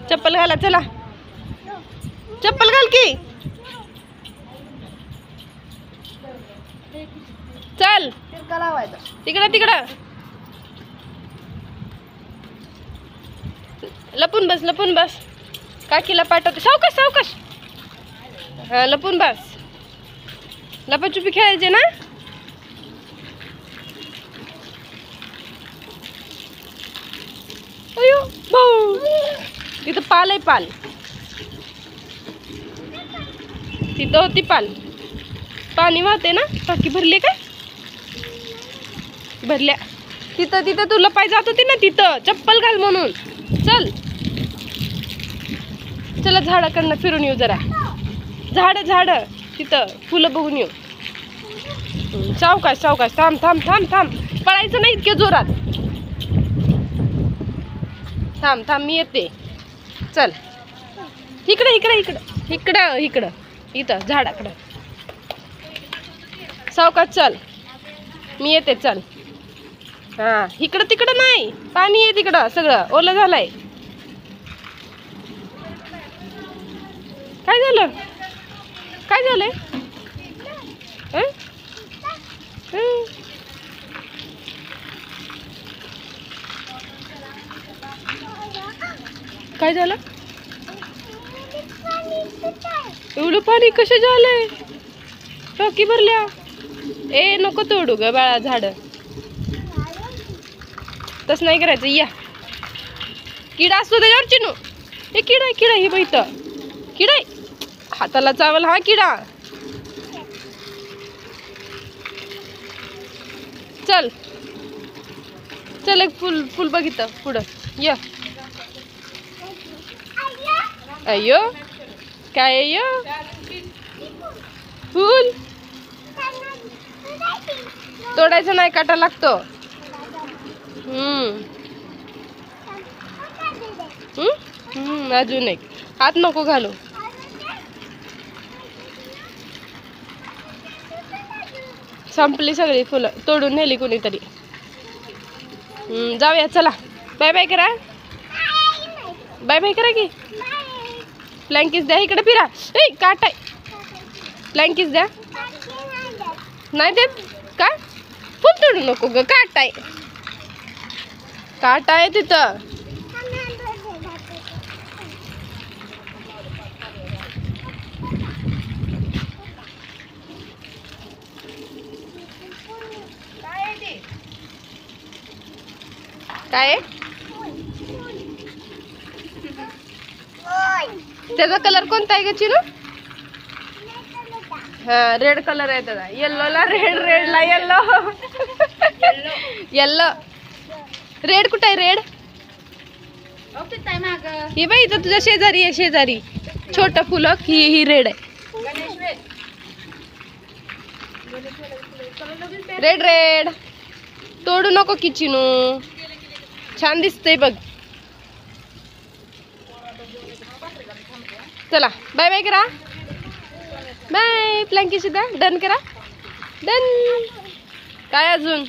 चप्पल घाला चला. चप्पल घाल की. चल तिकडं तिकडं. लपून बस लपून बस. काकीला पाठवते. सावकाश सावकाश. हा लपून बस. लपाछुपी खेळायचे ना. अयो भाऊ तिथं पाल आहे. पाल तिथं होती पाल. पाणी वाहते ना. टाकी भरली काय. भरल्या. तिथं तिथं तू लपाय जात होती ना. तिथं चप्पल घाल म्हणून. चल चला झाडाकडनं फिरून येऊ जरा. झाड झाड तिथं फुलं बघून येऊ. सावकाश सावकाश. थांब थांब थांब थांब. पळायचं नाही इतक्या जोरात. थांब थांब मी येते. चल इकडं इकडं इकडं इकडं इकडं इथं झाडाकडं. सावकाश चल. मी येते चल. हा इकडं तिकडं नाही. पाणी आहे तिकडं. सगळं ओलं झालंय. काय झालं. काय झालंय. काय झालं. एवढं पाणी कसं झालंय. टाकी भरल्या. ए नको तोडू ग बाळा झाड. तस नाही करायचं. या किडा असतो त्याच्यावर चिनू. हे किडा किडा. ही बाई तर किडा आहे. हाताला चावल हा किडा. चल चल एक फुल फुल बघितलं पुढं. या अय्यो काय अय्यो. फुल तोडायचं नाही. काटा लागतो. अजून एक. हात नको घालू. संपली सगळी फुलं. तोडून नेली कोणीतरी. जाऊया चला. बाय बाय करा. बाय बाय करा की. ब्लँकेट द्या. इकडे फिरा. ए काटाय. ब्लँकेट द्या. नाही देत का. फुल तोडू नको ग. काटाय. काटाय तिथं. काय त्याचा कलर कोणता आहे ग चिनू. हा रेड कलर आहे त्याचा. येल्लोला रेड. रेडला येल्लो. येल्लो रेड कुठं आहे. रेड ही बाई इथं तुझ्या शेजारी आहे. शेजारी छोट फुलं. ही रेड आहे. Red red. तोडू नको की चिनू. छान दिसतंय बघ. चला बाय बाय करा. बाय. प्लँकी सुद्धा डन करा. डन. काय अजून.